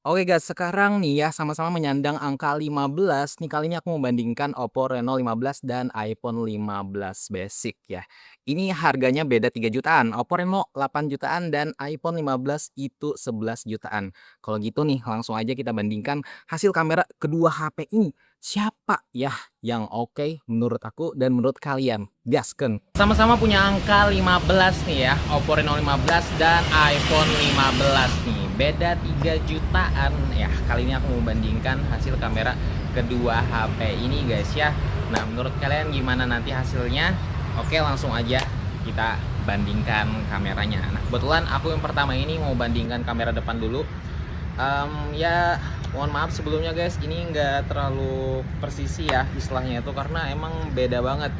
Oke guys, sekarang nih ya sama-sama menyandang angka 15 nih, kali ini aku membandingkan Oppo Reno 15 dan iPhone 15 Basic ya. Ini harganya beda 3 jutaan, Oppo Reno 8 jutaan dan iPhone 15 itu 11 jutaan. Kalau gitu nih langsung aja kita bandingkan hasil kamera kedua HP ini. Siapa ya yang oke menurut aku dan menurut kalian? Gasken. Sama-sama punya angka 15 nih ya, Oppo Reno 15 dan iPhone 15 nih. Beda 3 jutaan ya. Kali ini aku membandingkan hasil kamera kedua HP ini guys ya. Nah, menurut kalian gimana nanti hasilnya? Oke, langsung aja kita bandingkan kameranya. Nah, kebetulan aku yang pertama ini mau bandingkan kamera depan dulu. Ya mohon maaf sebelumnya guys, ini enggak terlalu presisi ya istilahnya itu, karena emang beda banget.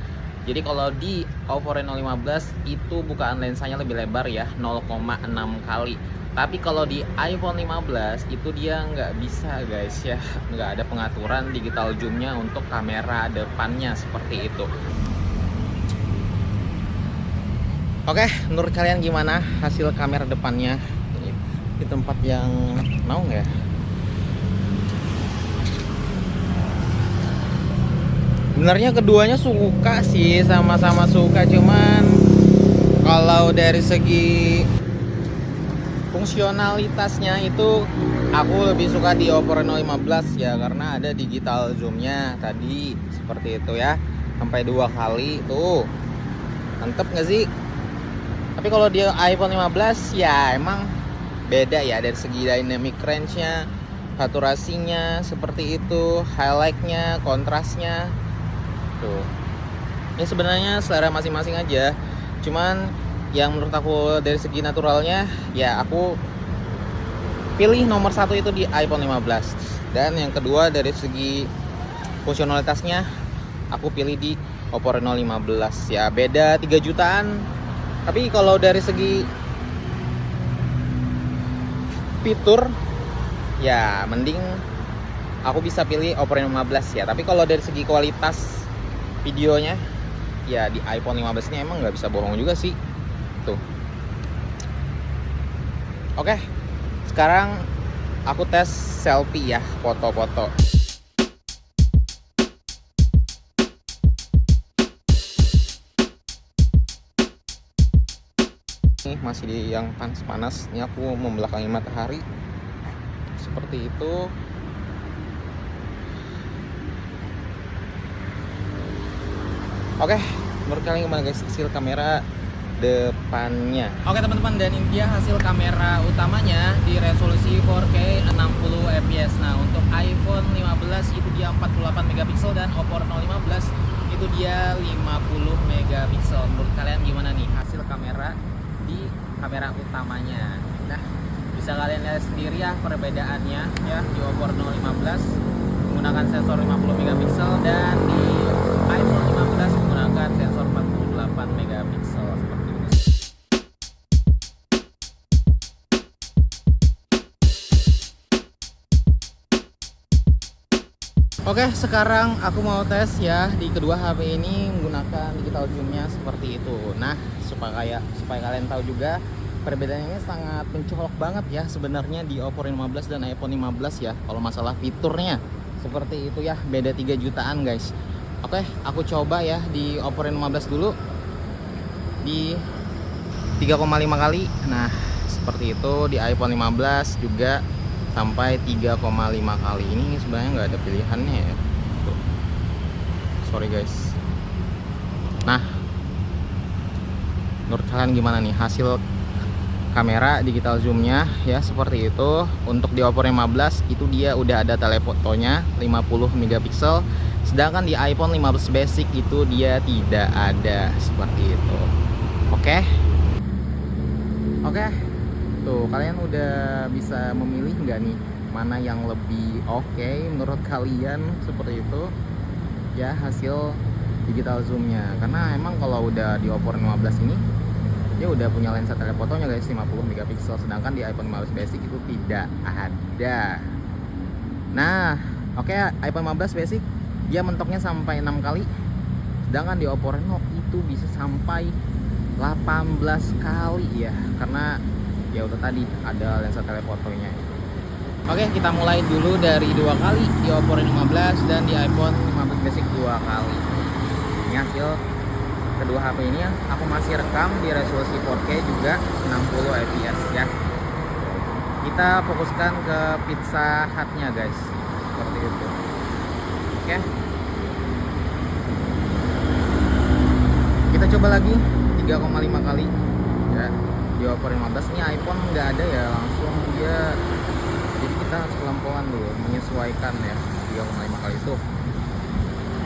Jadi kalau di Oppo Reno 15 itu bukaan lensanya lebih lebar ya, 0,6 kali. Tapi kalau di iPhone 15 itu dia nggak bisa guys ya, nggak ada pengaturan digital zoomnya untuk kamera depannya seperti itu. Oke, menurut kalian gimana hasil kamera depannya? Di tempat yang mau nggak ya? Sebenarnya keduanya suka sih, sama-sama suka, cuman kalau dari segi fungsionalitasnya itu aku lebih suka di Oppo Reno 15 ya, karena ada digital zoomnya tadi seperti itu ya, sampai 2 kali tuh, mantep nggak sih? Tapi kalau di iPhone 15 ya emang beda ya dari segi dynamic range-nya, saturasinya seperti itu, highlight-nya, kontrasnya tuh. Ini sebenarnya selera masing-masing aja, cuman yang menurut aku dari segi naturalnya ya aku pilih nomor satu itu di iPhone 15, dan yang kedua dari segi fungsionalitasnya aku pilih di Oppo Reno 15 ya. Beda 3 jutaan, tapi kalau dari segi fitur ya mending aku bisa pilih Oppo Reno 15 ya. Tapi kalau dari segi kualitas videonya ya di iPhone 15 ini emang nggak bisa bohong juga sih tuh. Oke, sekarang aku tes selfie ya, foto-foto. Ini masih di yang panas-panas, ini aku membelakangi matahari seperti itu. Oke, menurut kalian gimana guys hasil kamera depannya? Oke teman-teman, dan ini dia hasil kamera utamanya di resolusi 4K 60 fps. Nah, untuk iPhone 15 itu dia 48 megapiksel dan Oppo Reno 15 itu dia 50 megapiksel. Menurut kalian gimana nih hasil kamera di kamera utamanya? Nah, bisa kalian lihat sendiri ya perbedaannya ya. Di Oppo Reno 15 menggunakan sensor 50 megapiksel dan di iPhone 15 menggunakan sensor 48 megapiksel seperti ini. Oke, sekarang aku mau tes ya di kedua HP ini menggunakan digital zoom-nya seperti itu. Nah, supaya kalian tahu juga perbedaannya ini sangat mencolok banget ya sebenarnya di Oppo Reno 15 dan iPhone 15 ya. Kalau masalah fiturnya seperti itu ya, beda 3 jutaan guys. Oke, aku coba ya di Oppo Reno 15 dulu di 3,5 kali. Nah, seperti itu di iPhone 15 juga sampai 3,5 kali. Ini sebenarnya nggak ada pilihannya ya. Tuh. Sorry guys. Nah, menurut kalian gimana nih hasil kamera digital zoomnya ya seperti itu. Untuk di Oppo Reno 15 itu dia udah ada telefotonya 50 megapiksel, sedangkan di iPhone 15 Basic itu dia tidak ada seperti itu. Oke. Tuh, kalian udah bisa memilih nggak nih mana yang lebih oke menurut kalian seperti itu ya hasil digital zoomnya. Karena emang kalau udah di Oppo Reno 15 ini dia udah punya lensa telefotonya guys 50 megapiksel, sedangkan di iPhone 15 Basic itu tidak ada. Nah, oke, iPhone 15 Basic dia mentoknya sampai 6 kali, sedangkan di Oppo Reno itu bisa sampai 18 kali ya, karena ya udah tadi ada lensa telefotonya. Oke, kita mulai dulu dari 2 kali di Oppo Reno 15 dan di iPhone 15 Basic 2 kali. Ini hasil kedua HP ini yang aku masih rekam di resolusi 4K juga 60 fps ya. Kita fokuskan ke Pizza Hut-nya guys. Seperti itu. Oke. Kita coba lagi 3,5 kali ya. Di Oppo Reno 15 ini iPhone nggak ada ya, langsung dia, jadi kita harus pelan-pelan dulu menyesuaikan ya 3,5 kali itu.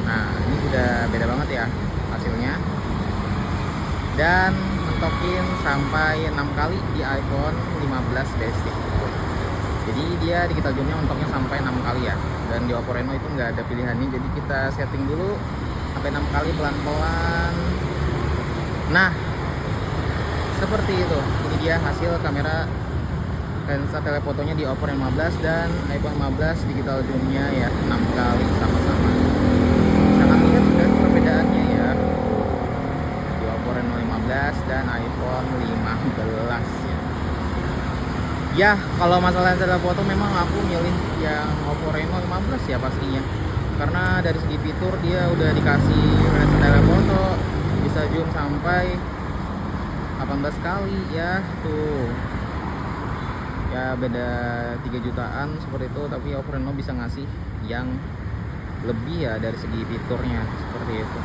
Nah ini udah beda banget ya hasilnya, dan mentokin sampai 6 kali di iPhone 15 Basic. Jadi dia digital zoomnya mentoknya sampai 6 kali ya, dan di Oppo Reno itu nggak ada pilihannya, jadi kita setting dulu sampai 6 kali pelan-pelan. Nah seperti itu, ini dia hasil kamera lensa telefotonya di Oppo Reno 15 dan iPhone 15 digital zoomnya ya 6 kali sama-sama. Sangat lihat kan perbedaannya ya di Oppo Reno 15 dan iPhone 15 ya. Ya kalau masalah lensa telefoto memang aku milih yang Oppo Reno 15 ya pastinya, karena dari segi fitur dia udah dikasih lensa telefoto bisa zoom sampai 18 kali ya tuh. Ya beda 3 jutaan seperti itu, tapi Oppo Reno bisa ngasih yang lebih ya dari segi fiturnya seperti itu.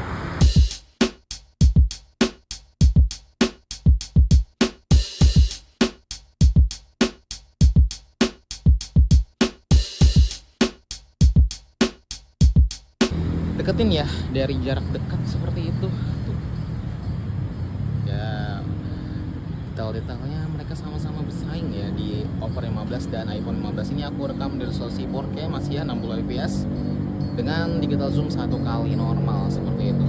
Deketin ya dari jarak dekat seperti itu tuh. Ya detail-detailnya mereka sama-sama bersaing ya di Oppo Reno 15 dan iPhone 15. Ini aku rekam dari resolusi 4K masih ya 60 fps dengan digital zoom 1 kali normal seperti itu.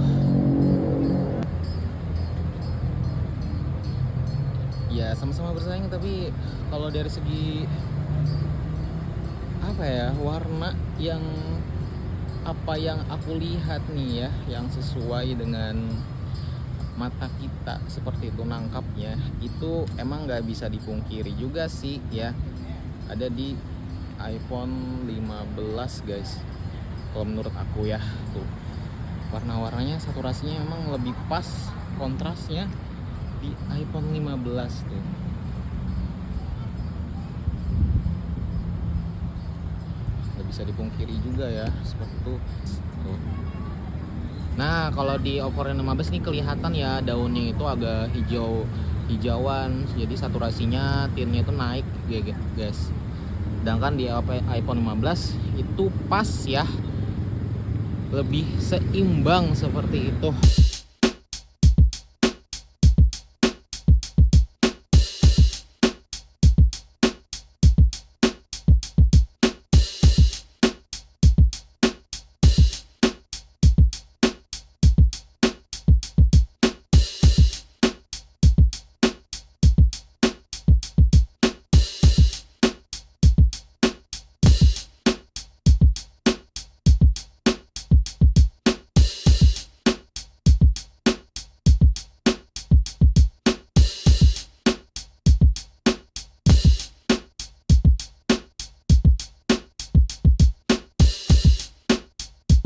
Ya sama-sama bersaing, tapi kalau dari segi apa ya, warna yang apa yang aku lihat nih ya, yang sesuai dengan mata kita seperti itu nangkapnya, itu emang nggak bisa dipungkiri juga sih ya, ada di iPhone 15 guys. Kalau menurut aku ya tuh, warna-warnanya saturasinya emang lebih pas kontrasnya di iPhone 15 tuh. Nggak bisa dipungkiri juga ya seperti itu tuh. Nah kalau di Oppo Reno 15 ini kelihatan ya daunnya itu agak hijauan, jadi saturasinya tinnya itu naik guys. Sedangkan di iPhone 15 itu pas ya, lebih seimbang seperti itu.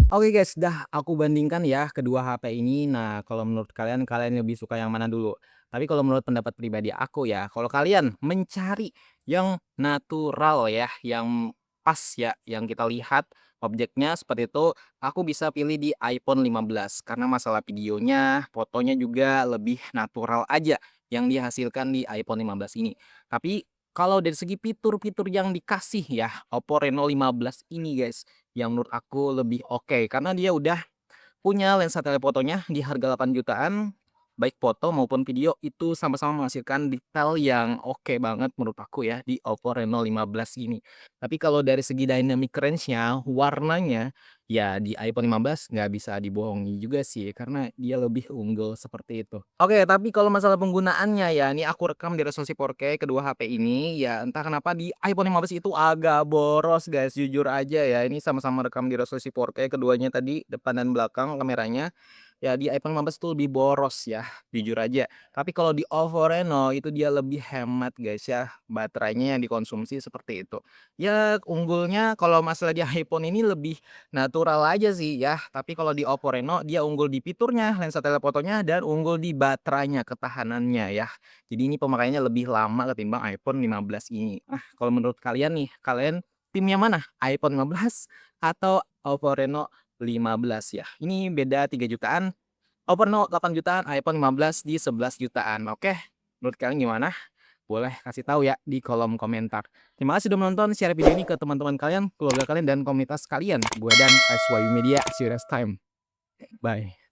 Oke guys, dah aku bandingkan ya kedua HP ini. Nah, kalau menurut kalian, kalian lebih suka yang mana dulu? Tapi kalau menurut pendapat pribadi aku ya, kalau kalian mencari yang natural ya, yang pas ya, yang kita lihat objeknya seperti itu, aku bisa pilih di iPhone 15 karena masalah videonya, fotonya juga lebih natural aja yang dihasilkan di iPhone 15 ini. Tapi kalau dari segi fitur-fitur yang dikasih ya, Oppo Reno 15 ini guys, yang menurut aku lebih oke, karena dia udah punya lensa telefotonya di harga 8 jutaan, baik foto maupun video itu sama-sama menghasilkan detail yang oke banget menurut aku ya di Oppo Reno 15 ini. Tapi kalau dari segi dynamic range-nya, warnanya, ya di iPhone 15 nggak bisa dibohongi juga sih karena dia lebih unggul seperti itu. Oke, tapi kalau masalah penggunaannya ya, ini aku rekam di resolusi 4K kedua HP ini, ya entah kenapa di iPhone 15 itu agak boros guys, jujur aja ya. Ini sama-sama rekam di resolusi 4K keduanya tadi, depan dan belakang kameranya. ya di iPhone 15 tuh lebih boros ya, jujur aja. Tapi kalau di Oppo Reno itu dia lebih hemat guys ya, baterainya yang dikonsumsi seperti itu. Ya unggulnya kalau masalah di iPhone ini lebih natural aja sih ya, tapi kalau di Oppo Reno dia unggul di fiturnya, lensa telefotonya, dan unggul di baterainya, ketahanannya ya. Jadi ini pemakaiannya lebih lama ketimbang iPhone 15 ini. Nah, kalau menurut kalian nih, kalian timnya mana? iPhone 15 atau Oppo Reno 15 ya? Ini beda 3 jutaan, Oppo Reno 8 jutaan, iPhone 15 di 11 jutaan. Oke, menurut kalian gimana? Boleh kasih tahu ya di kolom komentar. Terima kasih sudah menonton, share video ini ke teman-teman kalian, keluarga kalian, dan komunitas kalian. Gue dan SYU Media, see you next time. Bye.